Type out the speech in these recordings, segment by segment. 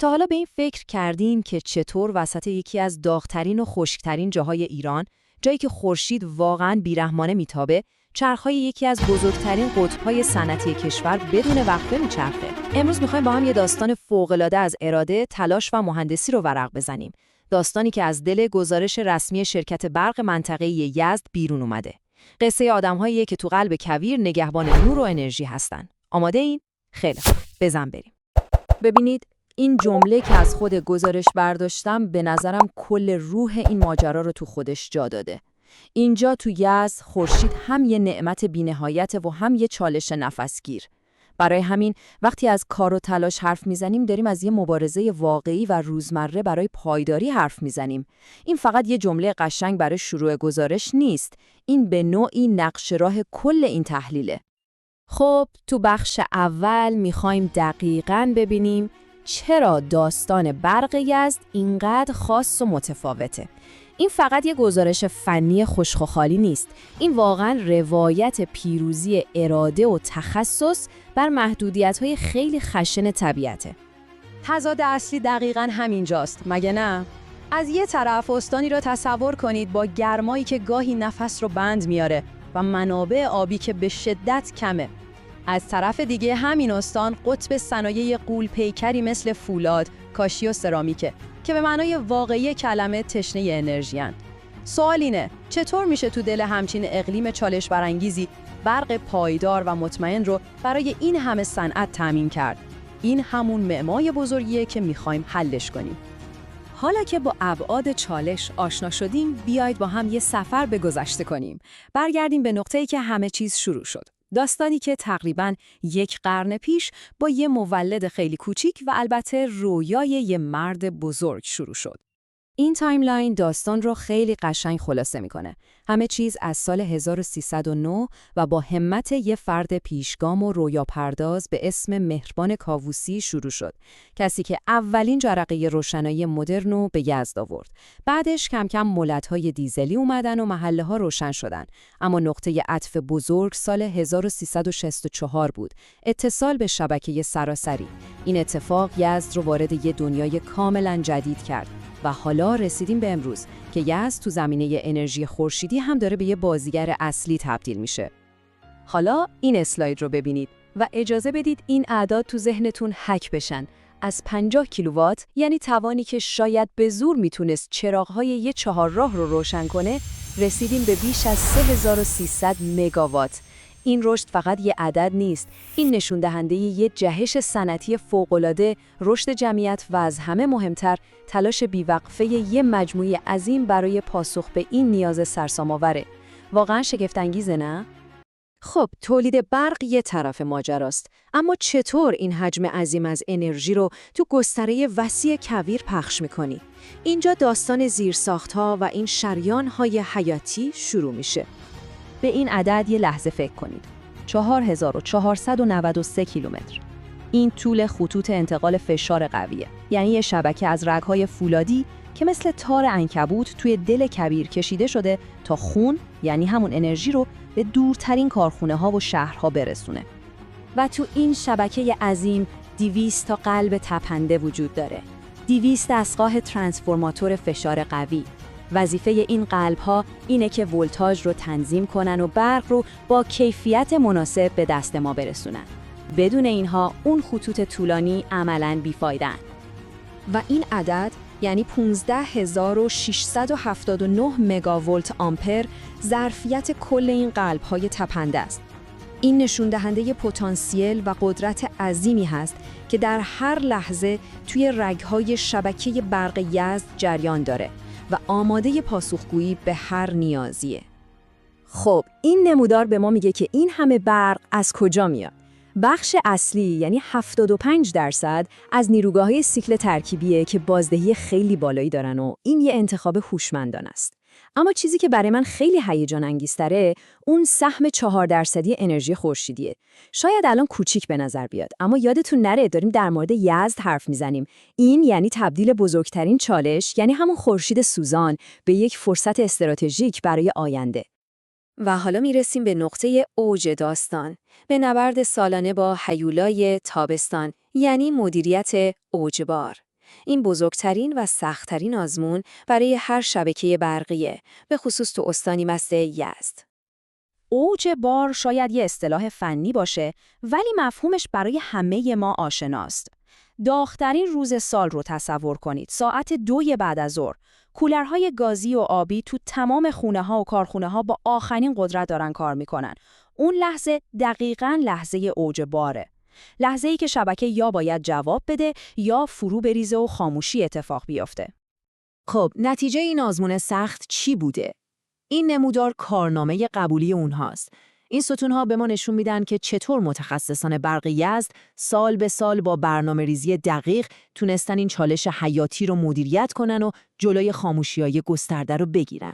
تا حالا به این فکر کردین که چطور وسط یکی از داغ‌ترین و خشک‌ترین جاهای ایران، جایی که خورشید واقعاً بیرحمانه میتابه، چرخ‌های یکی از بزرگترین قطب‌های صنعتی کشور بدون وقفه میچرخه؟ امروز می‌خوایم با هم یه داستان فوق‌العاده از اراده، تلاش و مهندسی رو ورق بزنیم. داستانی که از دل گزارش رسمی شرکت برق منطقه‌ای یزد بیرون اومده. قصه آدم‌هاییه که تو قلب کویر نگهبان نور و انرژی هستن. آماده این؟ خیلی خوب. بزن بریم. ببینید، این جمله که از خود گزارش برداشتم به نظرم کل روح این ماجرا رو تو خودش جا داده. اینجا تو یزد خورشید هم یه نعمت بی‌نهایت و هم یه چالش نفسگیر. برای همین وقتی از کار و تلاش حرف میزنیم داریم از یه مبارزه واقعی و روزمره برای پایداری حرف میزنیم. این فقط یه جمله قشنگ برای شروع گزارش نیست. این به نوعی نقش راه کل این تحلیله. خب تو بخش اول میخوایم دقیقاً ببینیم چرا داستان برق یزد اینقدر خاص و متفاوته. این فقط یه گزارش فنی خشک و خالی نیست. این واقعاً روایت پیروزی اراده و تخصص بر محدودیت‌های خیلی خشن طبیعته. تضاد اصلی دقیقاً همینجاست، مگه نه؟ از یه طرف استانی را تصور کنید با گرمایی که گاهی نفس رو بند میاره و منابع آبی که به شدت کمه. از طرف دیگه همین استان قطب صنایع غول‌پیکری مثل فولاد، کاشی و سرامیکه که به معنای واقعی کلمه تشنه انرژی‌اند. سوال اینه چطور میشه تو دل همچین اقلیم چالش برانگیزی برق پایدار و مطمئن رو برای این همه صنعت تامین کرد؟ این همون معمای بزرگیه که میخوایم حلش کنیم. حالا که با ابعاد چالش آشنا شدیم، بیایید با هم یه سفر به گذشته کنیم. برگردیم به نقطه‌ای که همه چیز شروع شد. داستانی که تقریباً 1 قرن پیش با یه مولد خیلی کوچیک و البته رویای یه مرد بزرگ شروع شد. این تایملاین داستان رو خیلی قشنگ خلاصه میکنه. همه چیز از سال 1309 و با همت یه فرد پیشگام و رویاپرداز به اسم مهربان کاووسی شروع شد. کسی که اولین جرقه روشنایی مدرن رو به یزد آورد. بعدش کم کم مولدهای دیزلی اومدن و محله‌ها روشن شدن. اما نقطه عطف بزرگ سال 1364 بود. اتصال به شبکه سراسری. این اتفاق یزد رو وارد یه دنیای کاملاً جدید کرد. و حالا رسیدیم به امروز که یزد تو زمینه انرژی خورشیدی هم داره به یه بازیگر اصلی تبدیل میشه. حالا این اسلاید رو ببینید و اجازه بدید این اعداد تو ذهنتون حک بشن. از 50 کیلووات، یعنی توانی که شاید به زور میتونست چراغ‌های یه 4 راه رو روشن کنه، رسیدیم به بیش از 3300 مگاوات. این رشد فقط یه عدد نیست، این نشون دهنده یه جهش صنعتی فوق‌العاده، رشد جمعیت و از همه مهمتر تلاش بیوقفه یه مجموعه عظیم برای پاسخ به این نیاز سرسام‌آوره. واقعاً شگفت‌انگیزه نه؟ خب، تولید برق یه طرف ماجراست، اما چطور این حجم عظیم از انرژی رو تو گستره وسیع کویر پخش می‌کنی؟ اینجا داستان زیرساخت‌ها و این شریان‌های حیاتی شروع میشه. به این عدد یه لحظه فکر کنید. 4493 کیلومتر. این طول خطوط انتقال فشار قویه. یعنی یه شبکه از رگ‌های فولادی که مثل تار عنکبوت توی دل کویر کشیده شده تا خون، یعنی همون انرژی رو به دورترین کارخونه‌ها و شهرها برسونه. و تو این شبکه عظیم 200 تا قلب تپنده وجود داره. 200 دستگاه ترانسفورماتور فشار قوی. وظیفه این قلب‌ها اینه که ولتاژ رو تنظیم کنن و برق رو با کیفیت مناسب به دست ما برسونن. بدون اینها اون خطوط طولانی عملاً بیفایده‌اند. و این عدد یعنی 15679 مگاولت آمپر ظرفیت کل این قلب‌های تپنده است. این نشون دهنده پتانسیل و قدرت عظیمی هست که در هر لحظه توی رگ‌های شبکه برق یزد جریان داره و آماده پاسخگویی به هر نیازیه. خب، این نمودار به ما میگه که این همه برق از کجا میاد؟ بخش اصلی یعنی 75% از نیروگاه‌های سیکل ترکیبیه که بازدهی خیلی بالایی دارن و این یه انتخاب هوشمندانه است. اما چیزی که برای من خیلی هیجان انگیزتره اون سهم 4% انرژی خورشیدیه. شاید الان کوچیک به نظر بیاد، اما یادتون نره داریم در مورد یزد حرف میزنیم. این یعنی تبدیل بزرگترین چالش، یعنی همون خورشید سوزان، به یک فرصت استراتژیک برای آینده. و حالا میرسیم به نقطه اوج داستان، به نبرد سالانه با هیولای تابستان، یعنی مدیریت اوجبار. این بزرگترین و سخت‌ترین آزمون برای هر شبکه برقیه، به خصوص تو استانی مثل یزد. اوج بار شاید یه اصطلاح فنی باشه، ولی مفهومش برای همه ما آشناست. داغ‌ترین روز سال رو تصور کنید، ساعت 2 بعد از ظهر. کولرهای گازی و آبی تو تمام خونه‌ها و کارخونه‌ها با آخرین قدرت دارن کار میکنن. اون لحظه دقیقاً لحظه اوج باره. لحظه‌ای که شبکه یا باید جواب بده یا فرو بریزه و خاموشی اتفاق بیفته. خب نتیجه این آزمون سخت چی بوده؟ این نمودار کارنامه قبولی اونهاست. این ستونها به ما نشون میدن که چطور متخصصان برق یزد سال به سال با برنامه‌ریزی دقیق تونستن این چالش حیاتی رو مدیریت کنن و جلوی خاموشی‌های گسترده رو بگیرن.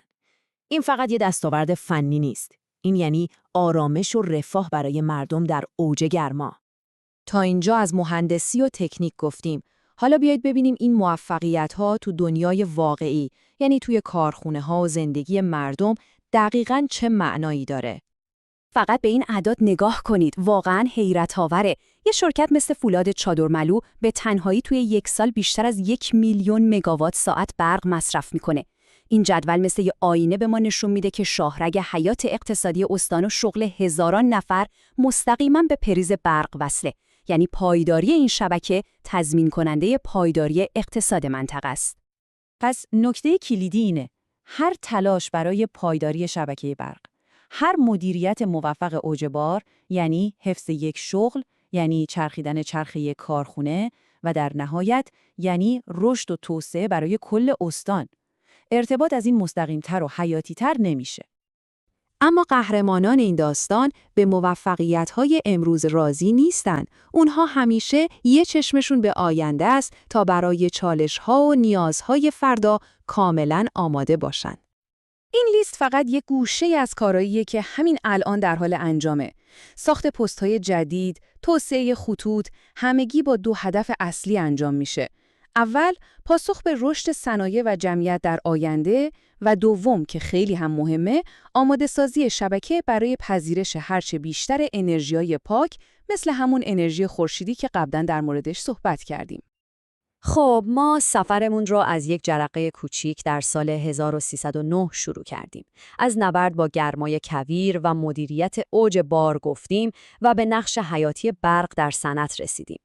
این فقط یه دستاورد فنی نیست. این یعنی آرامش و رفاه برای مردم در اوج گرما. تا اینجا از مهندسی و تکنیک گفتیم. حالا بیایید ببینیم این موفقیت‌ها تو دنیای واقعی، یعنی توی کارخونه‌ها و زندگی مردم، دقیقاً چه معنایی داره. فقط به این اعداد نگاه کنید، واقعاً حیرت‌آوره. یه شرکت مثل فولاد چادرملو به تنهایی توی 1 سال بیشتر از 1 میلیون مگاوات ساعت برق مصرف میکنه. این جدول مثل یه آینه به ما نشون میده که شاهرگ حیات اقتصادی استان و شغل هزاران نفر مستقیما به پریز برق وصله. یعنی پایداری این شبکه تضمین کننده پایداری اقتصاد منطقه است. پس نکته کلیدی اینه: هر تلاش برای پایداری شبکه برق، هر مدیریت موفق اوج بار، یعنی حفظ یک شغل، یعنی چرخیدن چرخ یک کارخونه و در نهایت یعنی رشد و توسعه برای کل استان. ارتباط از این مستقیم‌تر و حیاتی‌تر نمیشه. اما قهرمانان این داستان به موفقیت‌های امروز راضی نیستن. اونها همیشه یه چشمشون به آینده است تا برای چالش‌ها و نیازهای فردا کاملاً آماده باشن. این لیست فقط یک گوشه از کاراییه که همین الان در حال انجامه. ساخت پست‌های جدید، توسعه خطوط، همگی با 2 هدف اصلی انجام میشه. اول، پاسخ به رشد صنایع و جمعیت در آینده و دوم که خیلی هم مهمه، آماده سازی شبکه برای پذیرش هرچه بیشتر انرژی‌های پاک مثل همون انرژی خورشیدی که قبلا در موردش صحبت کردیم. خب ما سفرمون رو از یک جرقه کوچیک در سال 1309 شروع کردیم. از نبرد با گرمای کویر و مدیریت اوج بار گفتیم و به نقش حیاتی برق در صنعت رسیدیم.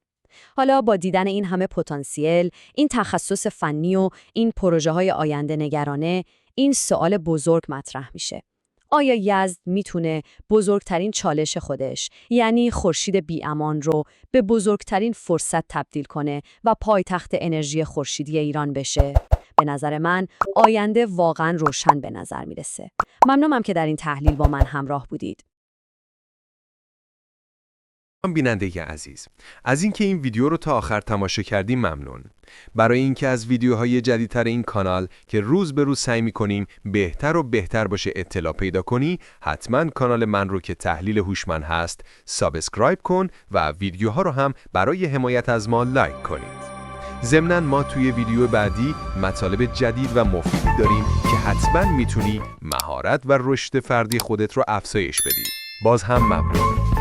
حالا با دیدن این همه پتانسیل، این تخصص فنی و این پروژه‌های آینده نگرانه، این سوال بزرگ مطرح میشه. آیا یزد میتونه بزرگترین چالش خودش، یعنی خورشید بی‌امان رو به بزرگترین فرصت تبدیل کنه و پایتخت انرژی خورشیدی ایران بشه؟ به نظر من آینده واقعاً روشن به نظر میرسه. ممنونم که در این تحلیل با من همراه بودید. بیننده عزیز، از اینکه این ویدیو رو تا آخر تماشا کردی ممنون. برای اینکه از ویدیوهای جدیدتر این کانال که روز به روز سعی می‌کنیم بهتر و بهتر باشه اطلاع پیدا کنی، حتما کانال من رو که تحلیل هوشمند هست سابسکرایب کن و ویدیوها رو هم برای حمایت از ما لایک کنید. ضمناً ما توی ویدیو بعدی مطالب جدید و مفیدی داریم که حتما میتونی مهارت و رشد فردی خودت رو افزایش بدی. باز هم ممنون.